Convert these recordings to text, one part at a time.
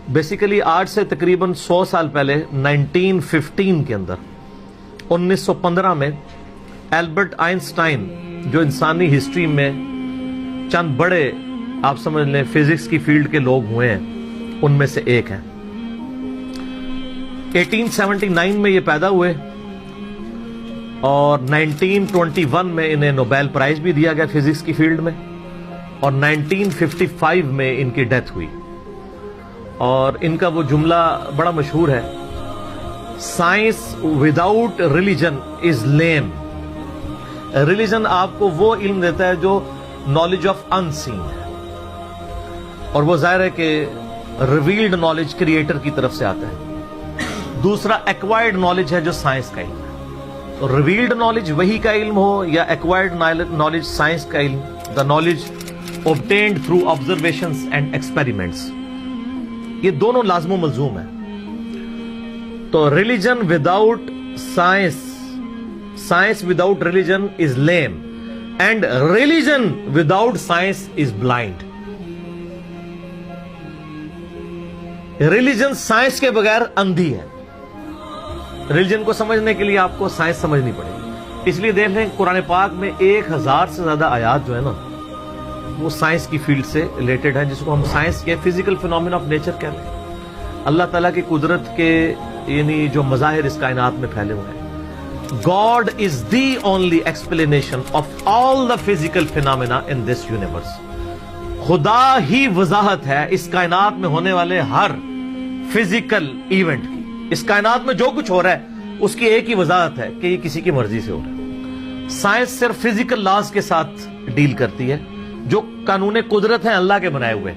Basically आज से तकरीबन 100 साल पहले 1915 के अंदर 1915 में एल्बर्ट आइंस्टाइन, जो इंसानी हिस्ट्री में चंद बड़े आप समझ लें फिजिक्स की फील्ड के लोग हुए हैं, उनमें से एक हैं। 1879 में ये पैदा हुए और 1921 में इन्हें नोबेल प्राइज भी दिया गया फिजिक्स की फील्ड में, और 1955 में इनकी डेथ हुई। और इनका वो जुमला बड़ा मशहूर है, science without religion is lame. Religion आपको वो इल्म देता है जो नॉलेज ऑफ अनसीन है, और वो जाहिर है कि रिवील्ड नॉलेज क्रिएटर की तरफ से आता है। दूसरा एक्वायर्ड नॉलेज है जो साइंस का इल्म है। तो रिवील्ड नॉलेज वही का इल्म हो या एक्वायर्ड नॉलेज साइंस का इल्म, the knowledge obtained through observations and experiments, ये दोनों लाजमो मलजूम है। तो religion without science, science without religion is lame, and religion without science is blind. Religion science के बगैर अंधी है। रिलीजन को समझने के लिए आपको साइंस समझनी पड़ेगी। इसलिए देख लें कुरान पाक में 1000 से ज्यादा आयात जो है ना, वो साइंस की फील्ड से रिलेटेड है, जिसको हम साइंस के फिजिकल फिनोमेना ऑफ नेचर कहते हैं। अल्लाह ताला की कुदरत के यानी जो मज़ाहिर इस कायनात में फैले हुए हैं। God is the only explanation of all the physical phenomena in this universe. खुदा ही वजाहत है इस कायनात में होने वाले हर फिजिकल इवेंट की। इस कायनात में जो कुछ हो रहा है उसकी एक ही वजाहत है कि ये किसी की मर्जी से हो रहा है। साइंस सिर्फ फिजिकल लॉज के साथ डील करती है, जो कानून कुदरत है अल्लाह के बनाए हुए,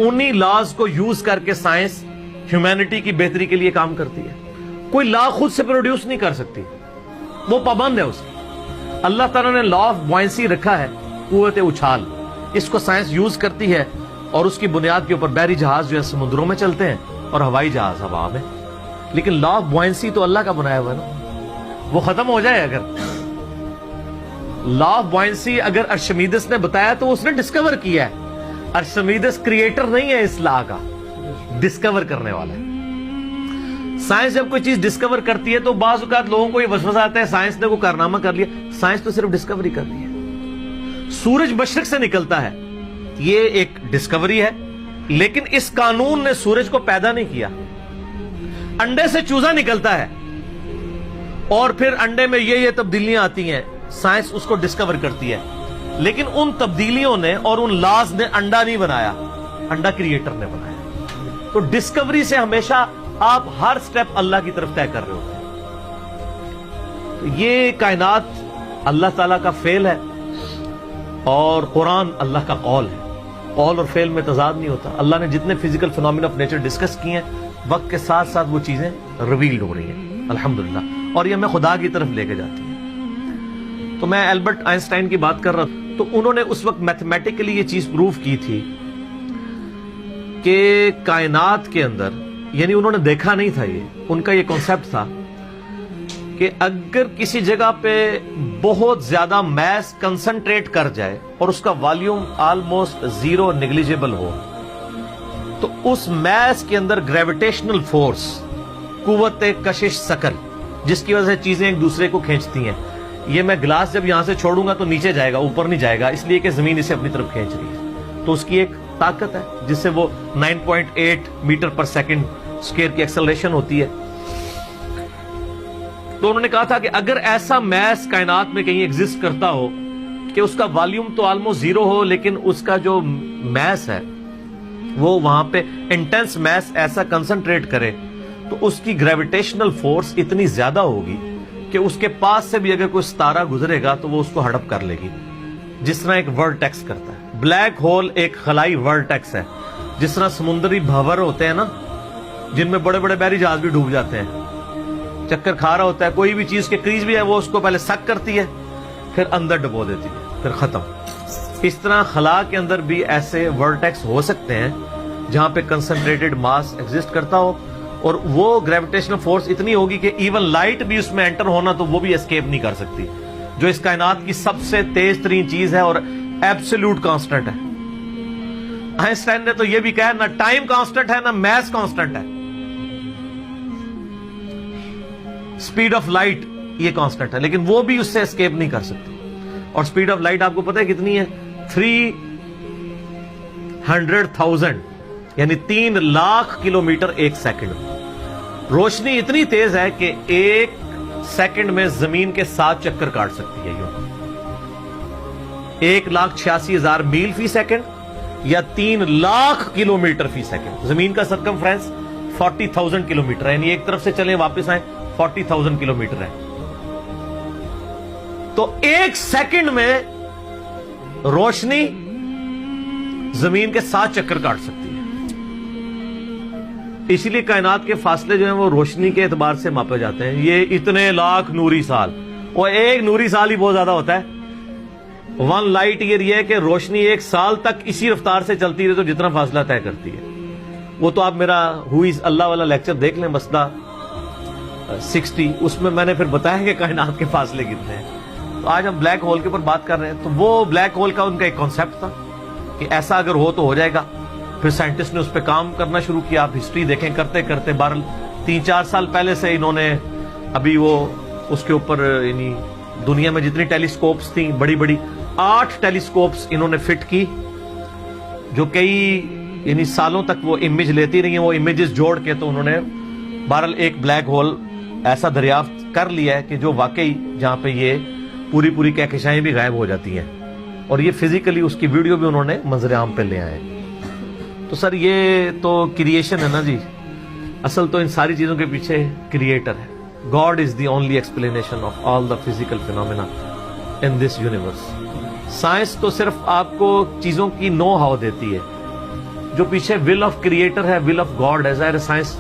उन्हीं लॉज को यूज करके साइंस ह्यूमैनिटी की बेहतरी के लिए काम करती है। कोई लॉ खुद से प्रोड्यूस नहीं कर सकती, वो पाबंद है उसकी। अल्लाह ताला ने लॉ ऑफ बॉयंसी रखा है, कुव्वत उछाल, इसको साइंस यूज करती है, और उसकी बुनियाद के ऊपर बहरी जहाज जो है समुद्रों में चलते हैं और हवाई जहाज हवा में। लेकिन लॉ ऑफ बॉयंसी तो अल्लाह का बनाया हुआ है ना, वो खत्म हो जाए अगर लॉ ऑफ बॉयंसी अगर अर्शमीदस ने बताया तो उसने डिस्कवर किया है। अर्शमीदस क्रिएटर नहीं है इस लॉ का, डिस्कवर करने वाला है। साइंस जब कोई चीज डिस्कवर करती है तो बाज़ औक़ात लोगों को ये वसवसा आता है साइंस ने वो कारनामा कर लिया। साइंस तो सिर्फ डिस्कवरी कर रही है। सूरज मशरिक से निकलता है, ये एक डिस्कवरी है, लेकिन इस कानून ने सूरज को पैदा नहीं किया। अंडे से चूजा निकलता है और फिर अंडे में ये तब्दीलियां आती हैं, साइंस उसको डिस्कवर करती है, लेकिन उन तब्दीलियों ने और उन लॉज ने अंडा नहीं बनाया, अंडा क्रिएटर ने बनाया। तो डिस्कवरी से हमेशा आप हर स्टेप अल्लाह की तरफ तय कर रहे होते हैं। तो ये कायनात अल्लाह ताला का फेल है और कुरान अल्लाह का कौल है। कौल और फेल में तजाद नहीं होता। अल्लाह ने जितने physical phenomena of nature discuss किए हैं, वक्त के साथ साथ वो चीजें रिवील्ड हो रही हैं अल्हम्दुलिल्लाह, और ये हमें खुदा की तरफ लेके जाती है। तो मैं एल्बर्ट आइंस्टाइन की बात कर रहा था, तो उन्होंने उस वक्त मैथमेटिकली ये चीज प्रूव की थी कि कायनात के अंदर, यानी उन्होंने देखा नहीं था, ये उनका ये कॉन्सेप्ट था कि अगर किसी जगह पे बहुत ज्यादा मैस कंसंट्रेट कर जाए और उसका वॉल्यूम ऑलमोस्ट जीरो नेग्लिजिबल हो, तो उस मैस के अंदर ग्रेविटेशनल फोर्स, कुव्वत कशिश सकल, जिसकी वजह से चीजें एक दूसरे को खींचती हैं। ये मैं गिलास जब यहां से छोड़ूंगा तो नीचे जाएगा, ऊपर नहीं जाएगा, इसलिए कि जमीन इसे अपनी तरफ खींच रही है। तो उसकी एक ताकत है जिससे वो 9.8 मीटर पर सेकंड स्क्वायर की एक्सेलरेशन होती है। तो उन्होंने कहा था कि अगर ऐसा मैस कायनात में कहीं एग्जिस्ट करता हो कि उसका वॉल्यूम तो ऑलमोस्ट जीरो हो, लेकिन उसका जो मैस है वो वहां पे इंटेंस मैस ऐसा कंसंट्रेट करे, तो उसकी ग्रेविटेशनल फोर्स इतनी ज्यादा होगी कि उसके पास से भी अगर कोई सितारा गुजरेगा तो वो उसको हड़प कर लेगी, जिस तरह एक वर्टेक्स करता है। ब्लैक होल एक खलाई वर्टेक्स है। जिस तरह समुद्री भंवर होते हैं ना, जिनमें बड़े बड़े बहरी जहाज भी डूब जाते हैं, चक्कर खा रहा होता है, कोई भी चीज के क्रीज भी है वो उसको पहले सक करती है, फिर अंदर डुबो देती है, फिर खत्म। इस तरह खला के अंदर भी ऐसे वर्टेक्स हो सकते हैं जहां पे कंसंट्रेटेड मास एग्जिस्ट करता हो, और वो ग्रेविटेशनल फोर्स इतनी होगी कि इवन लाइट भी उसमें एंटर होना तो वो भी एस्केप नहीं कर सकती, जो इस कायनात की सबसे तेज तरीन चीज है और एब्सोल्यूट कांस्टेंट है। आइंस्टाइन ने तो यह भी कहा, ना टाइम कांस्टेंट है ना मैथ कांस्टेंट है, स्पीड ऑफ लाइट ये कांस्टेंट है, लेकिन वो भी उससे एस्केप नहीं कर सकती। और स्पीड ऑफ लाइट आपको पता है कितनी है? 300,000 यानी 3 लाख किलोमीटर एक सेकंड। रोशनी इतनी तेज है कि एक सेकंड में जमीन के 7 चक्कर काट सकती है। यूं 1,86,000 मील फी सेकंड या 3 लाख किलोमीटर फी सेकंड। जमीन का सरकमफ्रेंस 40,000 किलोमीटर है, यानी एक तरफ से चले वापस आए 40,000 किलोमीटर है। तो एक सेकंड में रोशनी जमीन के 7 चक्कर काट सकती है। इसलिए कायनात के फासले जो हैं वो रोशनी के एतबार से मापे जाते हैं। ये इतने लाख नूरी साल, और एक नूरी साल ही बहुत ज्यादा होता है। 1 लाइट ईयर ये है कि रोशनी एक साल तक इसी रफ्तार से चलती रहे तो जितना फासला तय करती है। वो तो आप मेरा हु इज अल्लाह वाला लेक्चर देख लें, मसला 60, उसमें मैंने फिर बताया कि कायनात के फासले कितने हैं। तो आज हम ब्लैक होल के ऊपर बात कर रहे हैं। तो वो ब्लैक होल का उनका एक कॉन्सेप्ट था कि ऐसा अगर हो तो हो जाएगा। फिर साइंटिस्ट ने उस पर काम करना शुरू किया। आप हिस्ट्री देखें, करते करते 3-4 साल पहले से इन्होंने अभी वो उसके ऊपर यानी दुनिया में जितनी टेलीस्कोप्स थी बड़ी बड़ी 8 टेलीस्कोप्स इन्होंने फिट की, जो कई यानी सालों तक वो इमेज लेती रही हैं। वो इमेजेस जोड़ के तो उन्होंने बहरहाल एक ब्लैक होल ऐसा दरियाफ्त कर लिया है कि जो वाकई जहां पे ये पूरी कहकशाएं भी गायब हो जाती हैं। और ये फिजिकली उसकी वीडियो भी उन्होंने मंजर आम पे ले आए। तो सर ये तो क्रिएशन है ना जी, असल तो इन सारी चीजों के पीछे क्रिएटर है। God is the only explanation of all the physical phenomena in this universe. Science तो सिर्फ आपको चीजों की नो हाउ देती है, जो पीछे विल ऑफ क्रिएटर है, विल ऑफ गॉड है। ज़ाहिर साइंस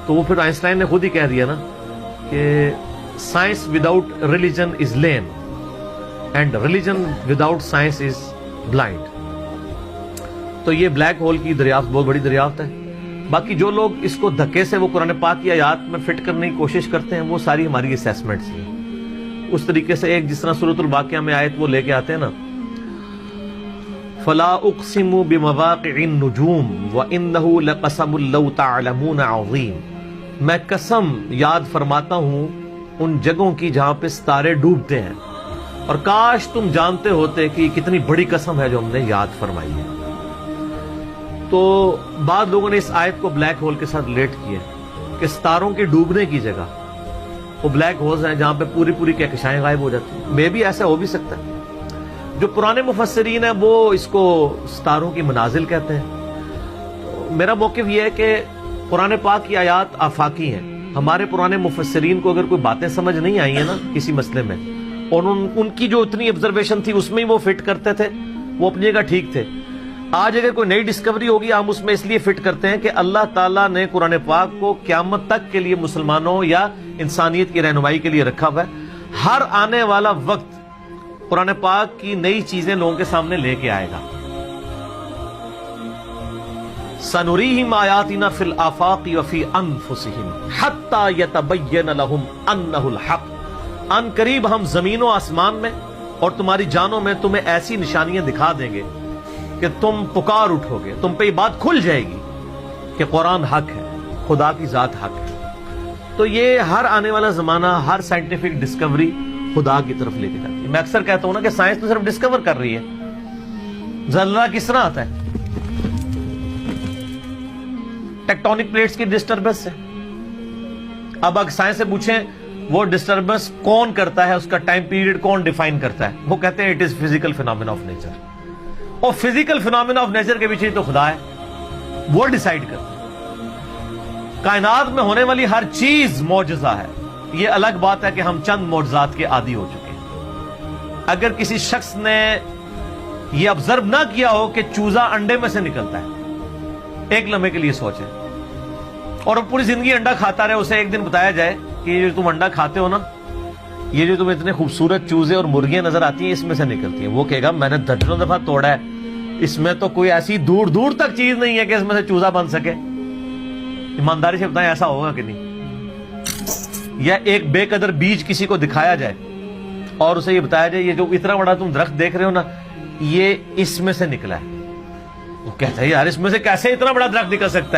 तो वो फिर आइंस्टाइन ने खुद ही कह दिया ना कि science without religion is lame and religion without science is blind. तो ये ब्लैक होल की दरियाफ्त बहुत बड़ी दरियाफ्त है। बाकी जो लोग इसको धक्के से वो कुरान पाक की आयत में फिट करने की कोशिश करते हैं, वो सारी हमारी असेसमेंट्स हैं। उस तरीके से एक जिस तरह सूरतुल वाक़िया में आयत वो लेके आते हैं ना, फला उक़सिमु बिमवाक़िइन नुजूम व इन्नहु लक़समुल लौ तअलमून अज़ीम। मैं कसम याद फरमाता हूं उन जगहों की जहां पे सितारे डूबते हैं, और काश तुम जानते होते कि कितनी बड़ी कसम है जो हमने याद फरमाई है। तो बाद लोगों ने इस आयत को ब्लैक होल के साथ रिलेट किया कि सितारों के डूबने की जगह वो ब्लैक होल्स हैं जहां पे पूरी कहकशाएं गायब हो जाती हैं। मे भी ऐसा हो भी सकता है। जो पुराने मुफस्सिरीन हैं वो इसको सितारों की मनाजिल कहते हैं। तो मेरा मौक़िफ़ ये है कि कुरान पाक की आयत आफाकी हैं। हमारे पुराने मुफस्सिरीन को अगर कोई बातें समझ नहीं आई है ना किसी मसले में, और उनकी जो इतनी ऑब्जर्वेशन थी उसमें ही वो फिट करते थे, वो अपनी जगह ठीक थे। आज अगर कोई नई डिस्कवरी होगी हम उसमें इसलिए फिट करते हैं कि अल्लाह ताला ने कुरान पाक को क़यामत तक के लिए मुसलमानों या इंसानियत की रहनुमाई के लिए रखा हुआ है। हर आने वाला वक्त कुरान पाक की नई चीजें लोगों के सामने लेके आएगा। सनुरीहिम आयातिना फिल आफाक़ि व फी अनफुसिहिम हत्ता यतबय्यन लहुम अन्नहुल हक़। अन करीब हम जमीनों आसमान में और तुम्हारी जानों में तुम्हें ऐसी निशानियां दिखा देंगे कि तुम पुकार उठोगे, तुम पे ये बात खुल जाएगी कि कुरान हक है, खुदा की जात हक है। तो ये हर आने वाला जमाना, हर साइंटिफिक डिस्कवरी खुदा की तरफ लेके जाती है। मैं अक्सर कहता हूं ना कि साइंस तो सिर्फ डिस्कवर कर रही है। जल्ला किस तरह आता है? टेक्टोनिक प्लेट्स की डिस्टर्बेंस से। अब अगर साइंस से पूछें वो डिस्टर्बेंस कौन करता है, उसका टाइम पीरियड कौन डिफाइन करता है, वो कहते हैं it is physical phenomena of nature. और फिजिकल फिनोमेना ऑफ नेचर के पीछे तो खुदा है, वो डिसाइड करता है। कायनात में होने वाली हर चीज मौजज़ा है। ये अलग बात है कि हम चंद मौजज़ात के आदी हो चुके हैं। अगर किसी शख्स ने यह ऑब्जर्व ना किया हो कि चूजा अंडे में से निकलता है, एक लम्हे के लिए सोचे, और पूरी जिंदगी अंडा खाता रहे, उसे एक दिन बताया जाए कि ये जो तुम अंडा खाते हो ना, ये जो तुम्हें इतने खूबसूरत चूजे और मुर्गियां नजर आती हैं इसमें से निकलती हैं। वो कहेगा मैंने दर्जनों दफा तोड़ा है, इसमें तो कोई ऐसी दूर दूर तक चीज नहीं है कि इसमें से चूजा बन सके। ईमानदारी से बताएं ऐसा होगा कि नहीं? या एक बेकदर बीज किसी को दिखाया जाए और उसे ये बताया जाए ये जो इतना बड़ा तुम दरख्त देख रहे हो ना, ये इसमें से निकला है, وہ کہتا ہے یار اس میں سے کیسے اتنا بڑا درخت نکل سکتا ہے